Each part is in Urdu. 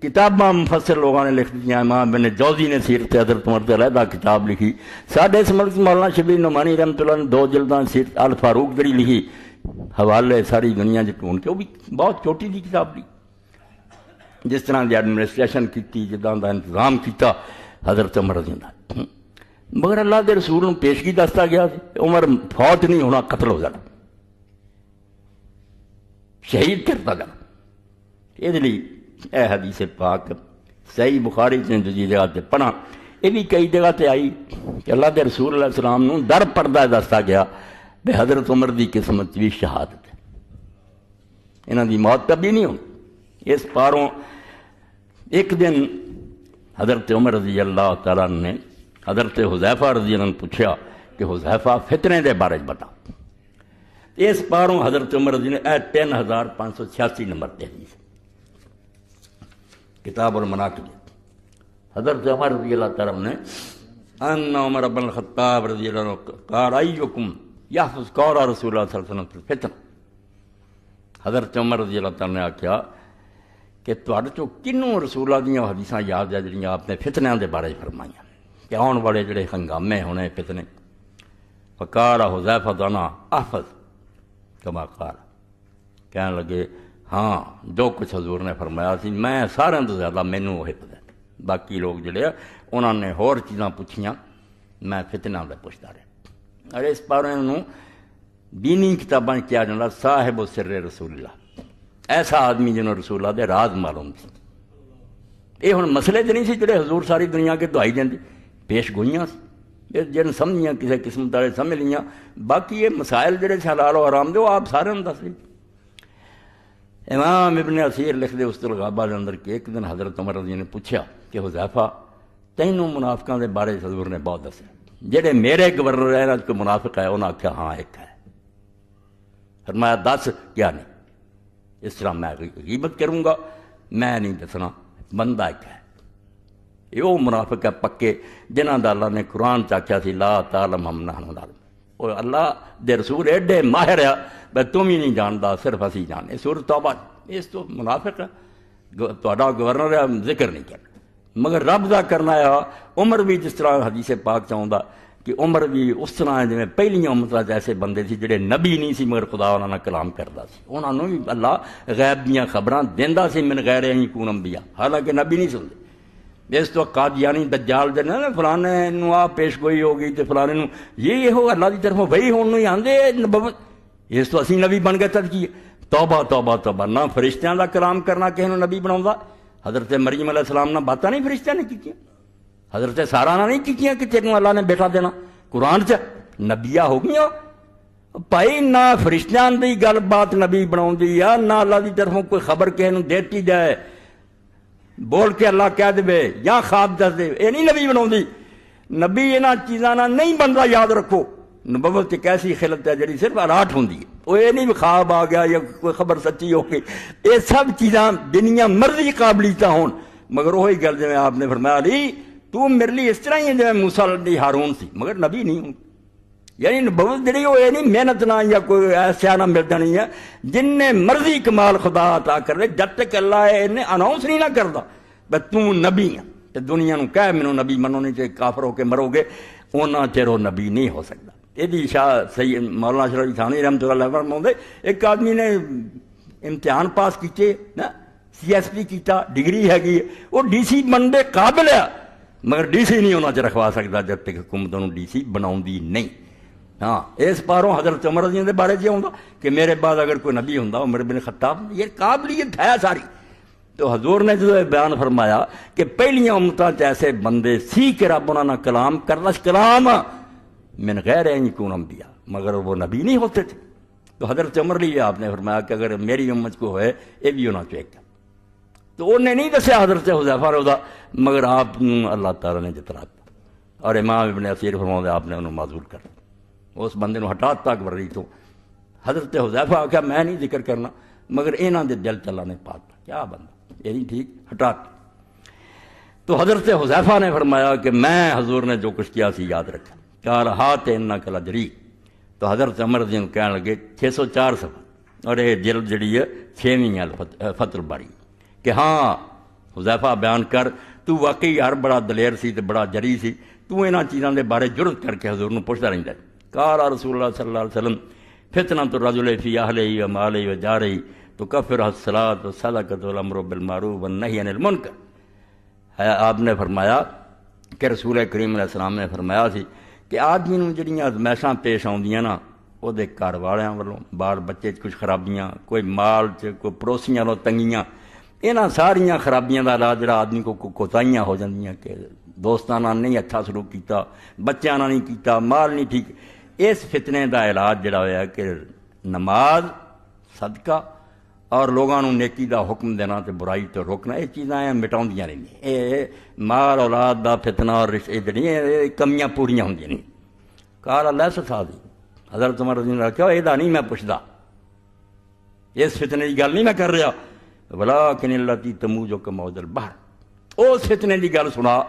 کتاباں مفسر لوگوں نے لکھ دیا، امام ابن جوزی نے سیرت حضرت عمر تے علیحدہ کتاب لکھی، ساڈے اس ملک مولانا شبیر نعمانی رحمۃ اللہ نے 2 جلداں سیرت الفاروق جڑی لکھی، حوالے ساری دنیا ڈھونڈ کے، وہ بھی بہت چھوٹی سی کتاب لکھی، جس طرح کی ایڈمنسٹریشن کی، جداں دا انتظام کیتا حضرت عمر رضی اللہ۔ مگر اللہ دے رسول نے پیشگی دستا گیا عمر فوت نہیں ہونا، قتل ہو جانا، شہید کرتا جانا۔ یہ لیے اے حدیث پاک صحیح بخاری سے دوسری جگہ تے پڑھا، یہ بھی کئی جگہ تے آئی کہ اللہ دے رسول علیہ السلام نو در پردہ دستا گیا بے حضرت عمر دی قسمت بھی شہادت ہے، انہاں دی موت کبھی نہیں ہونی۔ اس پاروں ایک دن حضرت عمر رضی اللہ تعالیٰ نے حضرت حذیفہ رضی اللہ عنہ پوچھا کہ حذیفہ فتنے دے بارے بتا، اس پاروں حضرت عمر رضی نے 3586 نمبر تے حدیث کتاب المناقب، حضرت عمر رضی اللہ تعالیٰ نے ان عمر بن الخطاب رضی اللہ عنہ قال ایکم یحفظ قول رسول اللہ صلی اللہ علیہ وسلم فی الفتن، حضرت عمر رضی اللہ تعالیٰ نے آکھیا کہ تواڈے چوں کنوں رسول اللہ دیاں حدیثاں یاد ہے جڑیاں آپ نے فتنیاں دے بارے فرمائیاں کہ آن والے جڑے ہنگامے ہونے فتنے، فقال حذیفہ انا احفظ کما قال، کہنے لگے ہاں جو کچھ حضور نے فرمایا سی میں سارے تو زیادہ مینوں وہی پتہ ہے، باقی لوگ جڑے انہوں نے ہور چیزاں پوچھیاں، میں فتنہ دے پوچھتا رہا۔ اور اس پاروں انہوں دینی کتاباں کیا جانا صاحب و سر رسول اللہ، ایسا آدمی جنہوں رسول اللہ دے راز معلوم سی۔ یہ ہن مسئلے تو نہیں سی جڑے حضور ساری دنیا کے دعائی دیندے، پیش گوئیاں سی جن سمجھیاں کسی قسم دارے سمجھ لیاں، باقی یہ مسائل جڑے حلال و حرام دے وہ آپ سارے دس لی۔ امام ابن اثیر لکھ دے وسط الغابہ کے اندر کہ ایک دن حضرت عمر رضی نے پوچھا کہ حذیفہ تینوں منافقاں دے بارے حضور نے بہت دسے، جڑے میرے گورنر ہیں کوئی منافق ہے؟ انہوں نے آکھیا ہاں ایک ہے۔ فرمایا دس کیا نہیں؟ اس طرح میں غیبت کروں گا؟ میں نہیں دسنا، بندہ ایک ہے، یہ وہ منافق ہے پکے جنہاں دا اللہ نے قرآن چاکیا سی لا تعلمہم نحن نعلم، اور اللہ دے رسول ایڈے ماہر ہے بھائی تم ہی نہیں جاندا صرف اسی جانے۔ سورۃ توبہ اس تو منافق ہے، تہاڈا گورنر ہے ذکر نہیں کرنا، مگر رب دا کرنا ہے۔ عمر بھی جس طرح حدیث پاک چاہتا کہ عمر بھی اس طرح جویں پہلیاں امتاں ایسے بندے سی جڑے نبی نہیں سی مگر خدا انہاں نال کلام کردا سی، انہاں نوں بھی اللہ غیب دیاں خبراں دیندا سی من غیر ان یکون انبیاء، حالانکہ نبی نہیں سنتے۔ اس تو قادیانی دجال دے نا فلانے نو آ پیش گوئی ہو گئی تے فلانے نو یہ ہو اللہ دی طرفوں وہی ہون نو ہی آندے نبوت، اس تو اسی نبی بن گئے تدکی۔ توبہ توبہ توبہ، نہ فرشتیاں دا کلام کرنا کسی نو نبی بناوندا۔ حضرت مریم علیہ السلام نہ باتاں نہیں فرشتیاں نے کیتیاں، حضرت سارہ نہ نہیں کیتیاں کہ تینوں اللہ نے بیٹا دینا، قرآن چ نبیاں ہو گئیاں بھائی۔ نہ فرشتیاں دی گل بات نبی بناوندی یا نہ اللہ دی طرفوں کوئی خبر کسی نو دیتی جائے بول کے اللہ کہہ دے یا خواب دس دے، یہ نہیں نبی بناوندی۔ نبی انہاں چیزاں نہ نہیں بنتا، یاد رکھو۔ نبوت ایک ایسی خلت ہے جڑی صرف اراٹ ہوندی ہے، وہ یہ نہیں خواب آ گیا یا کوئی خبر سچی ہو گئی، یہ سب چیزاں دنیا مرضی قابلیت ہون، مگر وہی گل جویں آپ نے فرمایا علی تو میرے لیے اس طرح ہی ہے جویں موسیٰ علیہ ہارون سی، مگر نبی نہیں ہوں۔ یعنی نبوت جڑی وہ یہ نہیں محنت نہ یا کوئی ایسا نہ ملتا نہیں ہے، جن نے مرضی کمال خدا عطا کر دے جب تک اللہ انہیں اناؤنس نہیں نہ کرتا بس تو نبی ہے تو دنیا نو کہہ مینوں نبی منو نہیں تے کافر ہو کے مرو گے، اونا چیر وہ نبی نہیں ہو سکتا۔ یہ شاہ سید مولانا اشرف علی تھانوی رحمۃ اللہ علیہ فرماؤندے ایک آدمی نے امتحان پاس کیتے نا سی ایس پی کیتا، ڈگری ہے وہ ڈی سی بننے قابل ہے، مگر ڈی سی نہیں ہونا چ رکھوا سکتا جب تک حکومت انہوں ڈی سی بناؤندی نہیں۔ ہاں اس پاروں حضرت عمر رضی اللہ دے بارے ہوندا کہ میرے بعد اگر کوئی نبی ہوندا عمر بن خطاب، یہ قابلیت ہے ساری۔ تو حضور نے جو بیان فرمایا کہ پہلیاں امتاں ایسے بندے سی کہ رب انہاں نال کلام کرنا، کلام من غیر ان یکون انبیاء، مگر وہ نبی نہیں ہوتے تھے۔ تو حضرت عمر لیے آپ نے فرمایا کہ اگر میری امت کو ہوئے یہ بھی ہونا چاہیے۔ تو انہیں نہیں دسیا حضرت حذیفہ روزہ، مگر آپ اللہ تعالیٰ نے جترا، اور امام ابن اثیر فرماؤں آپ نے انہوں معذور کر اس بندے نو ہٹا تک ورری تو حضرت حذیفہ آخیا میں نہیں ذکر کرنا، مگر انہاں دے دل چلا نے پاک کیا بندہ یہ نہیں ٹھیک ہٹا۔ تو حضرت حذیفہ نے فرمایا کہ میں حضور نے جو کچھ کیا سی یاد رکھا، کہا ہاتھ انک لجری۔ تو حضرت عمر رضی اللہ کہنے لگے 604 صفحہ، اور یہ جلد جڑی ہے 6ویں فتح الباری، کہ ہاں حذیفہ بیان کر تو واقعی یار بڑا دلیر سی تے بڑا جری سی، تو انہاں چیزاں دے بارے جرت کر کے حضور نو پوچھدا رہندا ہے۔ قال رسول اللہ صلی اللہ علیہ وسلم فتنۃ الرجل فی اہلہ و مالہ و جارہ تکفرہ الصلاۃ والصدقۃ والامر بالمعروف والنہی عن المنکر۔ آپ نے فرمایا کہ رسول کریم علیہ السلام نے فرمایا سی کہ آدمی نوں جڑیاں ازمائشاں پیش آؤندیاں نا، وہ دے گھر والیاں والوں، بال بچے کچھ خرابیاں، کوئی مال کوئی پڑوسیاں نوں تنگیاں، انہاں ساریاں خرابیاں دا علاج جڑا آدمی کو کوتاہیاں ہو جاندیاں کہ دوستاں نال نہیں اچھا سلوک کیتا، بچیاں نال نہیں کیتا، مال نہیں ٹھیک، اس فتنے دا علاج جڑا ہویا کہ نماز، صدقہ اور لوگاں نوں نیکی دا حکم دینا تے برائی تو روکنا، یہ چیزاں مٹاؤندیاں رہندیاں۔ یہ مال اولاد دا فتنہ اور رشتے جڑیاں کمیاں پوریاں ہوندیاں نہیں۔ قال اللہ صحابی حضرت عمر رضی اللہ عنہ کہا یہ نہیں میں پوچھدا، اس فتنے کی گل نہیں میں کر رہا، ولیکن اللاتی تموج کموج البحر، اس فتنے کی گل سنا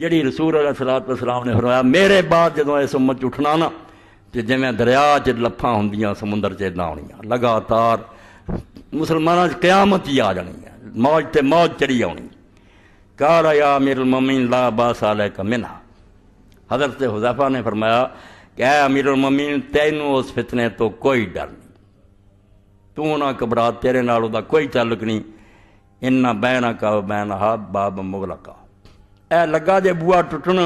جڑی رسول علیہ الصلوۃ والسلام نے فرمایا میرے بعد جدوں اس امت اٹھنا نا تے جویں دریا چ لپھاں ہوندیاں سمندر چ نہ ہونیاں، لگاتار مسلماناں قیامت ہی آ جانی ہے، موج تے موج چڑھی آنی۔ قال یا امیر المومنین لا باس علیک منہا، حضرت حذیفہ نے فرمایا کہ اے امیر المومنین تینوں اس فتنے تو کوئی ڈر نہیں، تو نہ گھبرا، تیرے نال دا کوئی تعلق نہیں۔ ان بینک و بینہا باب مغلقہ، اے لگا جے بوا ٹوٹن،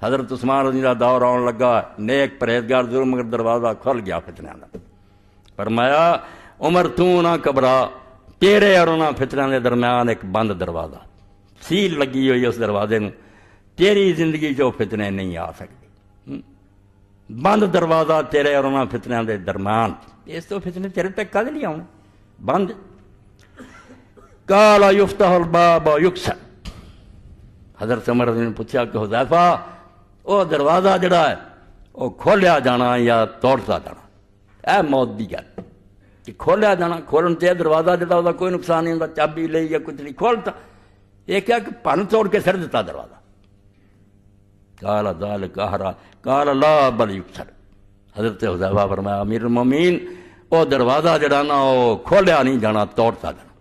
حضرت عثمان رضی اللہ دور آن لگا، نیک پرہیزگار ضرور مگر دروازہ کھل گیا فتنیاں دا۔ فرمایا عمر تو نہ گھبرا، تیرے اور انہاں فتنیاں دے درمیان ایک بند دروازہ، سیل لگی ہوئی اس دروازے نوں، تیری زندگی جو فتنے نہیں آ سکتے، بند دروازہ تیرے اور انہاں فتنیاں دے درمیان، اس تو فتنے تیرے تک کد نہیں آؤں، بند۔ قال یفتح الباب یکسر، حضرت عمر نے پوچھا کہ حذیفہ وہ دروازہ جڑا ہے وہ کھولیا جانا یا توڑتا جانا؟ اے موت دی گل کہ کھولیا جانا، کھولن تے دروازہ جڑا وہ کوئی نقصان نہیں ہوتا، چابی لئی یا کچھ نہیں کھولتا، یہ کیا کہ پن توڑ کے سر دیتا دروازہ۔ قال ذلک احرا قال لا بل یکسر، حضرت حذیفہ فرمایا امیر المومنین وہ دروازہ جڑا نا وہ کھولیا نہیں جانا، توڑتا جانا،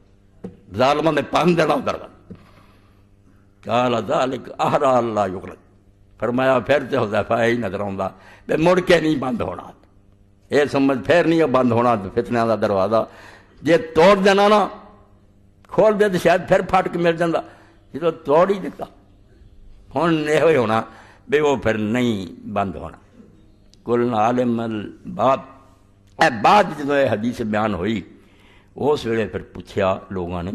ظالموں نے پن دینا دروازہ۔ قال ذلک احرا اللہ یغلق، فرمایا پھر تے حذیفہ ہی نظر آਉਂدا تے مڑ کے نہیں بند ہونا، یہ سمجھ پھر نہیں بند ہونا فتنیاں دا دروازہ، جے توڑ دینا نا کھول دے تو شاید پھر پھٹ کے مل جاندہ، جدو توڑ ہی دیتا ہن یہ ہونا بے وہ پھر نہیں بند ہونا۔ کل عالم الباب، اے بعد جدو یہ حدیث بیان ہوئی اس ویلے پھر پوچھا لوگوں نے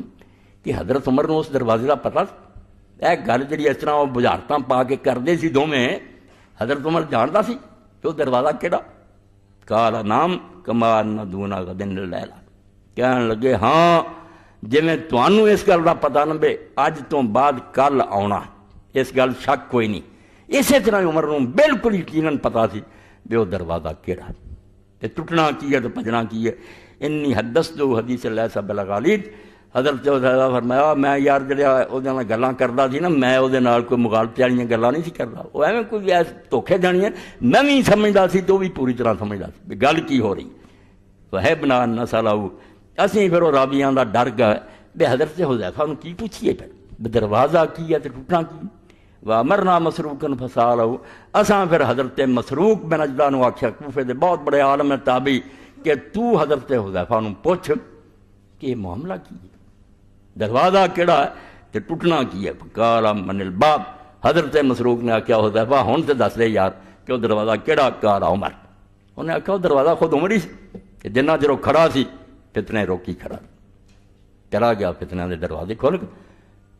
کہ حضرت عمر نو اس دروازے کا پتہ، اے گل جی اس طرح وہ بجارتاں پا کے کرتے سی دونیں، حضرت عمر جانتا سی کہ وہ دروازہ کہڑا؟ قال نام کما ان دون غد اللیل، کہنے لگے ہاں جی میں تمہوں اس گل کا پتہ نہ بے اج تو بعد کل آنا، اس گل شک کوئی نہیں، اسی طرح عمر نو بالکل یقیناً پتا سی بے وہ دروازہ کہڑا تے ٹوٹنا کی ہے تو بجنا کی ہے۔ انی حدثت حدیث لیس بالغالید، حضرت فرمایا میں یار جڑا وہ گلاں کردا سی نا، میں وہ کوئی مغالطے والی گلاں نہیں سی کردا، وہ ایویں کوئی دھوکھے جانی ہے میں بھی سمجھدا سی تو بھی پوری طرح سمجھدا سی گل کی ہو رہی۔ وہبنا نسلہ، اسی پھر وہ راویاں دا ڈر گئے بے حضرت حذیفہ نوں کی پوچھیے پھر دروازہ کی ہے تے ٹوٹنا کی؟ وامرنا مسروقا فسالہ، اساں پھر حضرت مسروق بن اجدہ نوں آکھیا، کوفے دے بہت بڑے عالم تابعی، کہ تو حضرت حذیفہ نوں پوچھ کہ یہ معاملہ کی ہے، دروازہ کیڑا ہے تے ٹوٹنا کی ہے؟ قال من الباب، حضرت مسروق نے آکھیا حذیفہ ہن تے دس دے یار کہ وہ دروازہ کیڑا؟ قال عمر، انہیں آکھیا وہ دروازہ خود عمر ہی سی کہ جنہ چر کھڑا سی فتنے روکی کھڑا، چلا گیا فتنہ دے دروازے کھول کے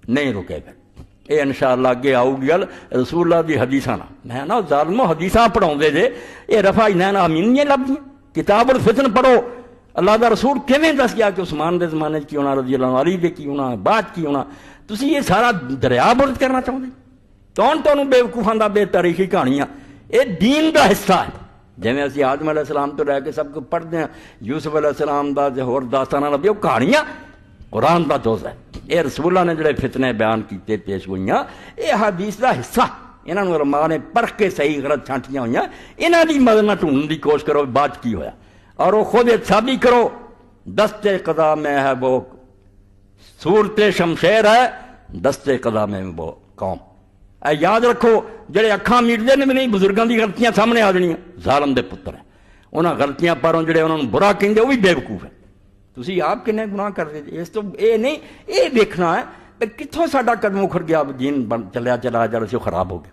نہیں رکے۔ پھر یہ انشاءاللہ اگے آؤ گی گل رسول اللہ دی حدیثاں نا، میں نا ظالمو حدیثاں پڑھاؤندے جے یہ رفع عینین آمین نہیں لبدیاں، کتاب الفتن پڑھو، اللہ دا رسول کیویں دس گیا کہ عثمان دے زمانے کی ہونا، رضی اللہ عنہ، علی دے کی ہونا، بعد کی ہونا، تسی یہ سارا دریا برد کرنا چاہتے؟ کون تانوں بے وقوفاں دا بے تاریخی کہانیاں، یہ دین دا حصہ ہے۔ جویں اسی آدم علیہ السلام تو لے کے سب کو پڑھتے ہیں، یوسف علیہ السلام دا تے ہور داستاناں نبی، وہ کہانیاں قرآن دا جز ہے، یہ رسول اللہ نے جڑے فتنے بیان کیتے پیش گوئیاں یہ حدیث دا حصہ، انہاں نوں علماء نے پرکھ کے صحیح غلط چھانٹیاں ہوئیاں، انہاں دی مدد نہ ڈھونڈن دی کوشش کرو بات کی ہویا، اور وہ خود احتسابی کرو۔ دست قضا میں ہے وہ صورت شمشیر ہے، دستے قدم میں وہ قوم. اے یاد رکھو جڑے اکھاں میٹدے نے بھی نہیں بزرگاں دی غلطیاں سامنے آ جانیاں ظالم دے پتر ہیں انہاں غلطیاں پروں جڑے انہاں نوں برا کہندے وہ بھی بیوقوف ہیں. تسی آپ کنے گناہ کردے جی اس تو اے نہیں اے دیکھنا ہے کہ کتھوں ساڈا قدم اکھڑ گیا دین چلیا جڑا سی خراب ہو گیا.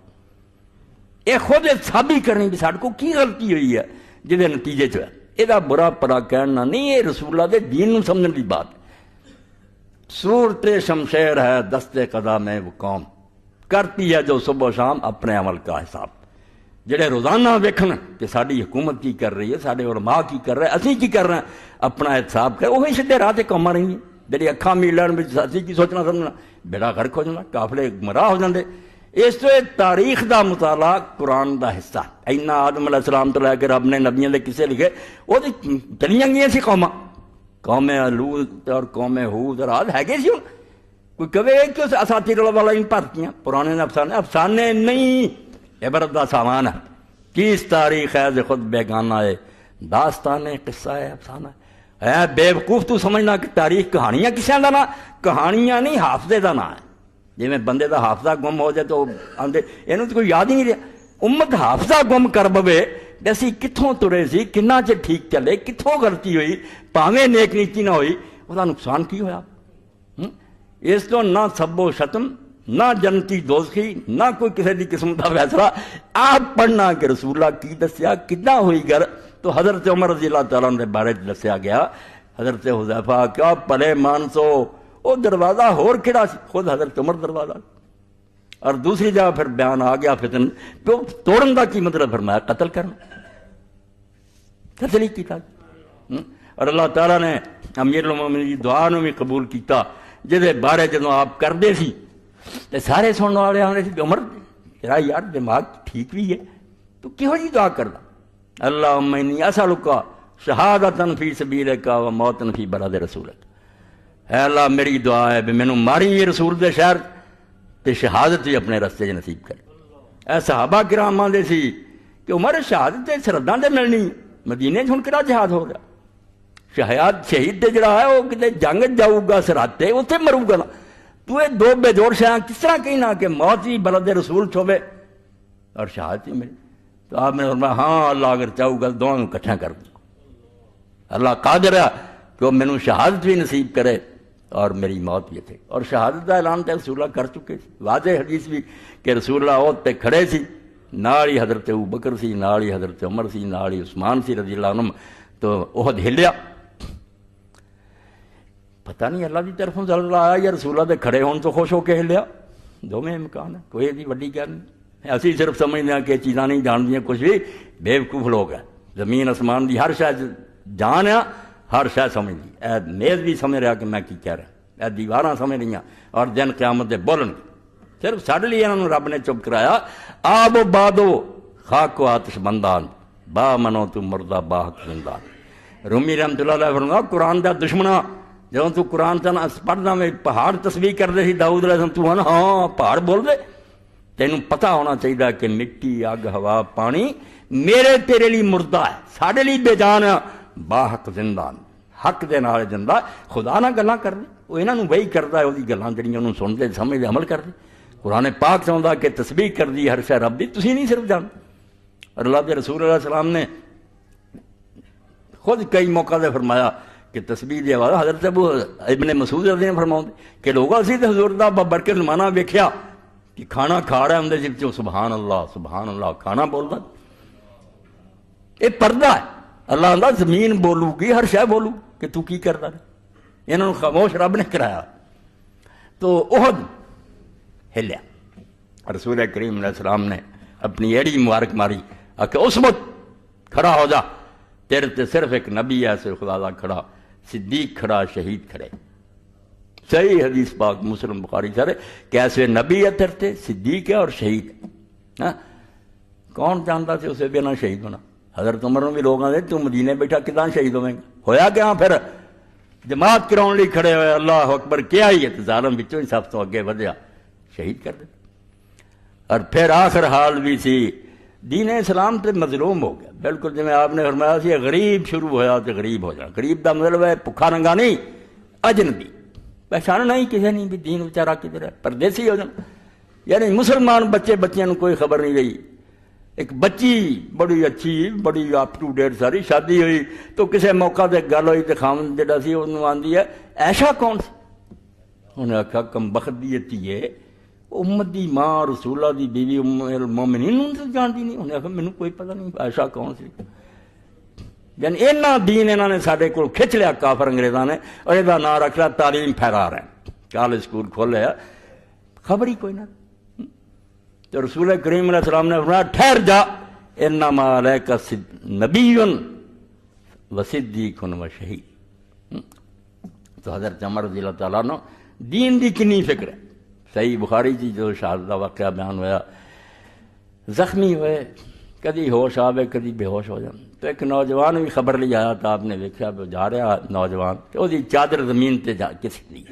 اے خود ثابت کرنی بھی ساڈے کو کی غلطی ہوئی ہے جہدے نتیجے چ یہ برا پڑا کہنا نہیں یہ رسول اللہ دے دین نوں سمجھن دی بات. صورت شمشیر ہے دستے قضا میں وہ قوم کرتی ہے جو صبح و شام اپنے عمل کا حساب. جڑے روزانہ ویکھن کہ ساری حکومت کی کر رہی ہے سارے علماء کی کر رہے اسی کی کر رہے ہیں اپنا حساب کر وہی سیدھے راہ تے قوماں رہی ہیں جڑی اکھاں میل لین وچ اسی کی سوچنا سمجھنا بیڑا غرق ہو جانا قافلے گمراہ ہو جاندے. اس تو تاریخ دا مطالعہ قرآن دا حصہ اینا آدم علیہ السلام تو لے کے رب نے نبیوں دے قصے لکھے وہ چلیاں گئی سی قوماں قوم لوط اور قوم ہود اور عاد ہے گئے سی. کوئی کہے کہ اساطیر والا ان پرتیاں پرانے افسانے نہیں عبرت دا سامان ہے. کس تاریخ ہے خود بیگانہ ہے داستان قصہ ہے افسانہ ہے. بے وقوف تو سمجھنا کہ تاریخ کہانیاں کسے دا نا کہانیاں نہیں حافظے دا نا ہے. جی میں بندے دا حافظہ گم ہو جائے تو آندے اینوں تو کوئی یاد ہی نہیں رہا. امت حافظہ گم کر بوے اسی کتھوں ترے سی کنا چ ٹھیک چلے کتھوں غلطی ہوئی پاویں نیک نیتی نہ ہوئی وہ نقصان کی ہویا. اس تو نہ سب و شتم نہ جنتی دوزخی نہ کوئی کسی دی قسم کا فیصلہ آپ پڑھنا کہ رسول اللہ کی دسیا کداں ہوئی گر. تو حضرت عمر رضی اللہ تعالیٰ عنہ کے بارے دسیا گیا حضرت حذیفہ کیا پلے مانسو وہ دروازہ ہور کھڑا سی خود حضرت عمر دروازہ. اور دوسری جگہ پھر بیان آ گیا فتن توڑن دا کی مطلب فرمایا قتل کرنا قتل ہی کیتا. اور اللہ تعالیٰ نے امیر المومنین کی دعا نو بھی قبول کیتا جہدے بارے جدوں آپ کردے سی تے سارے سننے والے آنے سی عمر تیرا یار دماغ ٹھیک بھی ہے تو کہو جی دعا کردا اللہم انی اسألک شہادۃ فی سبیلک و موتا فی بلد رسولک. اے اللہ میری دعا ہے بھی مینوں ماری رسول دے شہر تے شہادت بھی اپنے رستے چ نصیب کرے. اے صحابہ کرام آندے سی کہ عمر شہادت تے سرحداں تے ملنی مدینے چ ہن کہڑا جہاد ہو گیا. شہید تے جڑا ہے وہ کتے جنگ جاؤ گا سرحد تے اوتھے مرو گا نا. تو یہ دو بے جوڑ شاہ کس طرح کہنا کہ موت بھی بلد رسول چھوے اور شہادت ہی ملی. تو آپ نے فرمایا ہاں اللہ اگر چاہو گا دونوں کٹھا کر دو. اللہ قادر ہے کہ وہ مینوں شہادت بھی نصیب کرے اور میری موت بھی تھے. اور شہادت کا اعلان تو رسول اللہ کر چکے سی. واضح حدیث بھی کہ رسول اللہ عہد پہ کھڑے سی نال ہی حضرت ابوبکر سی نال ہی حضرت عمر سی نال ہی عثمان سی رضی اللہ عنہ. تو عہد ہلیا پتہ نہیں اللہ کی طرفوں زلزلہ آیا یا رسول اللہ دے کھڑے ہون تو خوش ہو کے ہلیا. دونوں امکان ہے کوئی دی وڈی گل نہیں. اسی صرف سمجھتے ہیں کہ چیزاں نہیں جانتی کچھ بھی بے وقوف لوگ ہیں. زمین آسمان دی ہر شاید جان ہے ہر شاید سمجھ دی. اے میز بھی سمجھ رہا کہ میں کی کہہ رہا اے دیواراں سمجھ رہی اور دن قیامت دے بولن صرف ساڈے لیے انہوں نے رب نے چپ کرایا. آب و بادو خاک و آتش بندان با منو تو مردہ باحق زندان. رومی رحمت اللہ علیہ فرمایا قرآن دا دشمنا جب تو قرآن پڑھنا میں پہاڑ تسبیح کر دے سی داؤد علیہ السلام تو ہاں پہاڑ بول دے. تینوں پتہ ہونا چاہیے کہ مٹی اگ ہوا پانی میرے تیرے لیے مردہ ہے ساڈے لیے بے جان ہے باحق زندان حق دے نال زندہ. خدا نہ گلاں کر دے وہ انہاں نوں وہی کردا ہے وہ گلاں جڑیاں انہوں سنتے سمجھتے عمل کر دے. قرآن پاک چاہتا کہ تسبیح کر دی ہر شے رب دی تسی نہیں صرف جان. اور اللہ کے رسول علیہ السلام نے خود کئی موقع دے فرمایا کہ تسبیح دی آواز حضرت ابو ابن مسعود رضی اللہ فرماؤں کہ لوگوں سے حضور دا برکت زمانہ ویکھیا کہ کھانا کھا رہا اندر جب سبحان اللہ کھانا بولدا. یہ پردہ ہے اللہ آندا زمین بولو گی ہر شے بولو کہ تو کی کردا ہے. انہوں نے خاموش رب نے کرایا. تو احد ہلیا رسول کریم علیہ السلام نے اپنی ایڑی مبارک ماری کہ اس وقت کھڑا ہو جا تیرے تے صرف ایک نبی ہے صرف خدا دا کھڑا صدیق کھڑا شہید کھڑے. صحیح حدیث پاک مسلم بخاری سارے کیسے نبی ہے تیرے تے صدیق ہے اور شہید ہے. کون جانتا سے اسے بنا شہید ہونا. حضرت عمر میں بھی لوگ آتے تو مدینے بیٹھا کتنا شہید ہوئیں گا ہویا کہ ہاں پھر جماعت کراؤن لی کھڑے ہوئے اللہ اکبر کیا ہی ہے تو ظالم بچوں ہی سب تو اگے ودیا شہید کر دے. اور پھر آخر حال بھی سی دین اسلام تے مظلوم ہو گیا بالکل جی آپ نے فرمایا سی غریب شروع ہویا تو غریب ہو جانا. غریب دا مطلب ہے بھکھا ننگا نہیں اجنبی پہچاننا ہی کسی نہیں بھی دین بیچارہ کدھر ہے، پردیسی ہو جانا. یعنی مسلمان بچیاں کوئی خبر نہیں رہی. ایک بچی بڑی اچھی بڑی اپ ٹو ڈیٹ ساری شادی ہوئی تو کسی موقع تے گل ہوئی تو خاوند جڑا سی انہوں آندی ہے ایشا کون سی؟ انہیں آخیا کم بخت دی دھیے امت دی ماں رسولہ دی بیوی ام المومنین انہوں جانتی نہیں. انہیں آخیا مینوں کوئی پتہ نہیں ایشا کون سی. یعنی اینا دین انہوں نے سارے کو کھچ لیا کافر انگریزاں نے اور یہ نام رکھ لیا تعلیم پھیلا رہے ہیں. کالج سکول کھولے خبر ہی کوئی نہ. تو رسول کریم علیہ السلام نے فرمایا ٹھہر جا انما علیک نبی و صدیق و شہید. تو حضرت عمر رضی اللہ تعالیٰ عنہ دین دی کنی فکر ہے. صحیح بخاری جی جو شہادت کا واقعہ بیان ہوا زخمی ہوئے کدی ہوش آوے کدی بے ہوش ہو جائے. تو ایک نوجوان بھی خبر لے آیا تو آپ نے دیکھا جا رہا نوجوان کہ وہ چادر زمین تے جا کس لی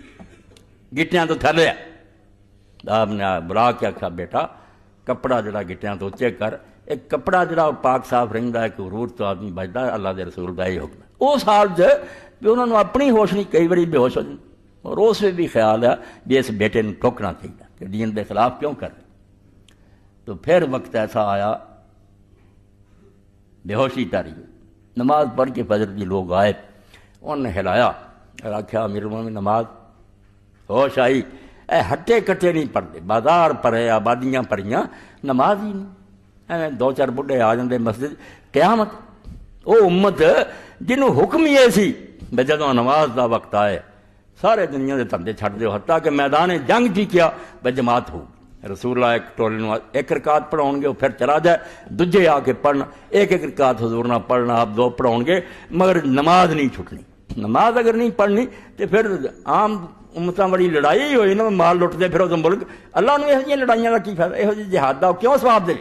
گٹیاں تو تھلے. آپ نے بلا کے آخیا بیٹا کپڑا جڑا گٹیاں تو اچے کر. ایک کپڑا جڑا پاک صاف رہتا ہے ایک غرور تو آدمی بچتا ہے. اللہ دے رسول کا یہ حکم ہے. اس حال سے بھی انہوں نے اپنی ہوش نہیں کئی باری بے ہوش ہو جائے اور اس میں بھی خیال ہے بھی اس بیٹے نے ٹھوکنا چاہیے کہ دین دے خلاف کیوں کر. تو پھر وقت ایسا آیا بے ہوشی تاری نماز پڑھ کے فجر کی لوگ آئے انہوں نے ہلایا اور آخیا امیر المومنین نماز ہوش آئی. اے ہٹے کٹے نہیں پڑھتے بازار پڑے آبادیاں پڑھیاں نماز ہی نہیں. ایویں دو چار بڈھے آ جاندے مسجد قیامت. وہ امت جنہوں حکم ہی سی بے جدوں نماز دا وقت آئے سارے دنیا دے دھندے چھڈ دیو حتیٰ کہ میدان جنگ بھی کیا بے جماعت ہو. رسول اللہ ایک ٹولے ایک رکعت پڑھاؤ گے وہ پھر چلا جائے دوجے آ کے پڑھنا ایک رکعت حضور نہ پڑھنا آپ دو پڑھاؤ گے مگر نماز نہیں چھٹنی. نماز اگر نہیں پڑھنی تو پھر عام امتاں بڑی لڑائی ہوئی نا مال لٹتے پھر وہ ملک. اللہ نے یہ لڑائیاں کا کی فائدہ یہ جہاد کا کیوں ثواب دے.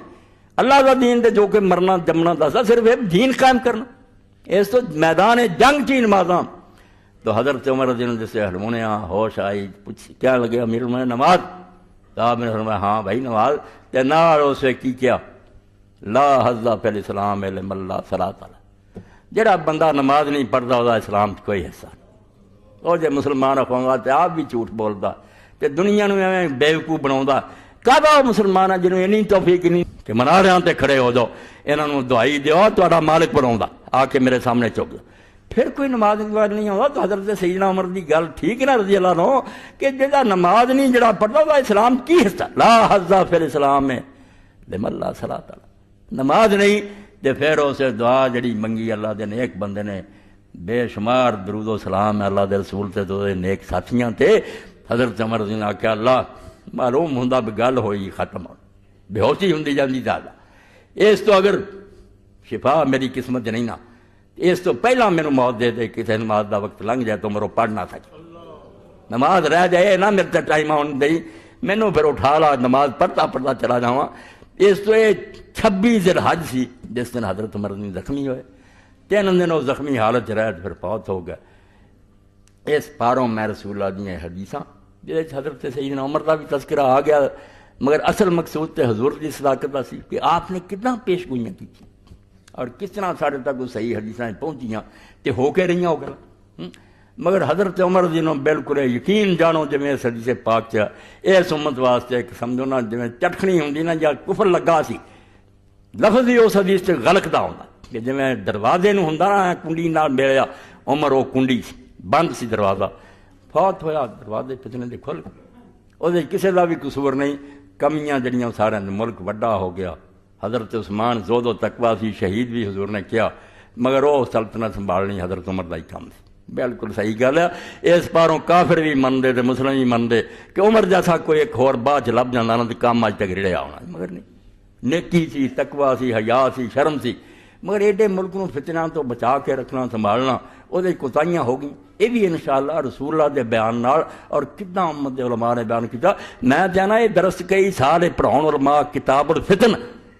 اللہ کا دین دے جو کہ مرنا جمنا دسا صرف یہ دین قائم کرنا. اس تو میدان جنگ کی نمازاں. تو حضرت عمر رضی اللہ عنہ جیسے ہرمونے ہوش آئی پوچھ کیا لگے امیر میں نماز. تو آپ نے فرمایا ہاں بھائی نماز. تے نال اسے کی کیا لا حظ فی الاسلام علم اللہ صلاۃ اللہ. جڑا بندہ نماز نہیں پڑھتا وہ اسلام کوئی حصہ نہیں. اور جے مسلمان رکھوں گا تو آپ بھی جھوٹ بولتا تے دنیا میں ایویں بیوقوف بناؤں. کہا وہ مسلمان ہے جنہوں اینی توفیق نہیں کہ مناریاں تے کھڑے ہو جاؤ انہوں دعائی دیو تہاڈا مالک بناؤں آ کے میرے سامنے چک جاؤ. پھر کوئی نماز نہیں ہوتا. تو حضرت سیدنا عمر دی گل ٹھیک نہ رضی اللہ عنہ کہ جڑا نماز نہیں جڑا پڑھتا وہ اسلام کی حصہ لا حظ فی الاسلام لمن اللہ صلاۃ اللہ. نماز نہیں تے پھر اسے دعا جڑی منگی اللہ دے نیک بندے نے بے شمار درود و سلام ہے اللہ دے رسول تے تو نیک ساتھیاں تے. حضرت عمر رضی اللہ عنہ کہ اللہ معلوم ہوندا بھی گل ہوئی ختم ہو بے ہوشی ہوندی جاندی زیادہ. اس تو اگر شفا میری قسمت نہیں نا اس تو پہلا میرے موت دے دے کسی نماز دا وقت لنگ جائے تو میرے پڑھ نہ سکے نماز رہ جائے نہ میرے تے ٹائم آن دئی مینوں پھر اٹھا لا نماز پڑھتا پڑھتا چلا جاواں. اس تو یہ 26 ذی الحج سی جس دن حضرت عمر زخمی ہوئے. 3 دن وہ زخمی حالت رہے پھر فوت ہو گئے. اس پاروں میں رسول اللہ دی حدیثاں جہاں حضرت سیدنا عمر کا بھی تذکرہ آ گیا مگر اصل مقصود تے حضور کی صداقت سی کہ آپ نے کتنا پیش گوئیاں کی اور کس طرح سارے تک وہ صحیح حدیثاں پہنچیاں تے ہو کے رہیاں ہو گیا. مگر حضرت عمر جنہوں بالکل یقین جانو جی اس حدیث پاک چ اس امت واسطے ایک سمجھو نا جی چٹکھنی ہوندی نا یا کفر لگا سی لفظ ہی اس حدیث سے غلط ہوندا کہ جی دروازے نوں ہوندا نا کنڈی نال ملیا عمر وہ کنڈی سی بند سی دروازہ فوت ہویا دروازے پچھنے دے کھل وہ کسی کا بھی قصور نہیں. کمیاں جڑیاں سارے ملک وڈا ہو گیا. حضرت عثمان زود و تقویٰ سی شہید بھی حضور نے کیا مگر وہ سلطنت سنبھالنی حضرت عمر کا ہی کام سی. بالکل صحیح گل ہے. اس پاروں کافر بھی منتے تے مسلم بھی منتے کہ عمر جیسا کوئی ایک ہور بعد لب جانا نا تو کام اج تک رڑیا ہونا مگر نہیں. نیکی سی تقویٰ سی حیا سی شرم سی مگر ایڈے ملک نوں فتنہ تو بچا کے رکھنا سنبھالنا وہ کوتاہیاں ہو گئیں. یہ بھی انشاءاللہ رسول اللہ دے بیان نال اور کتنا امت دے علماء نے بیان کیتا. میں جانا یہ درس کئی سال پڑھاؤ علماء کتاب الفتن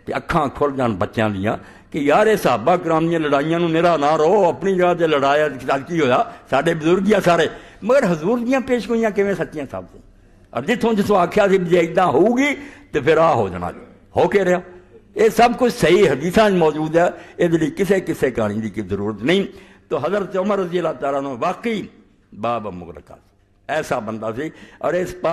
کہ اکھاں کھل جان بچیاں دیاں کہ یار یہ صحابہ کرام دیاں لڑائیاں نوں میرا نہ رہو اپنی جگہ تے لڑایا کی ہویا سارے بزرگ سارے مگر حضور دیاں پیش گوئیاں کیویں سچیاں ثابت اور جتوں آکھیا سی جے اِداں ہوگی تو پھر ہو جانا ہو کے رہا. یہ سب کچھ صحیح حدیثاں موجود ہے. یہ کسے کہانی کی ضرورت نہیں. تو حضرت عمر رضی اللہ تعالیٰ عنہ واقعی باب مغلقہ ایسا بندہ سی اور اس پاک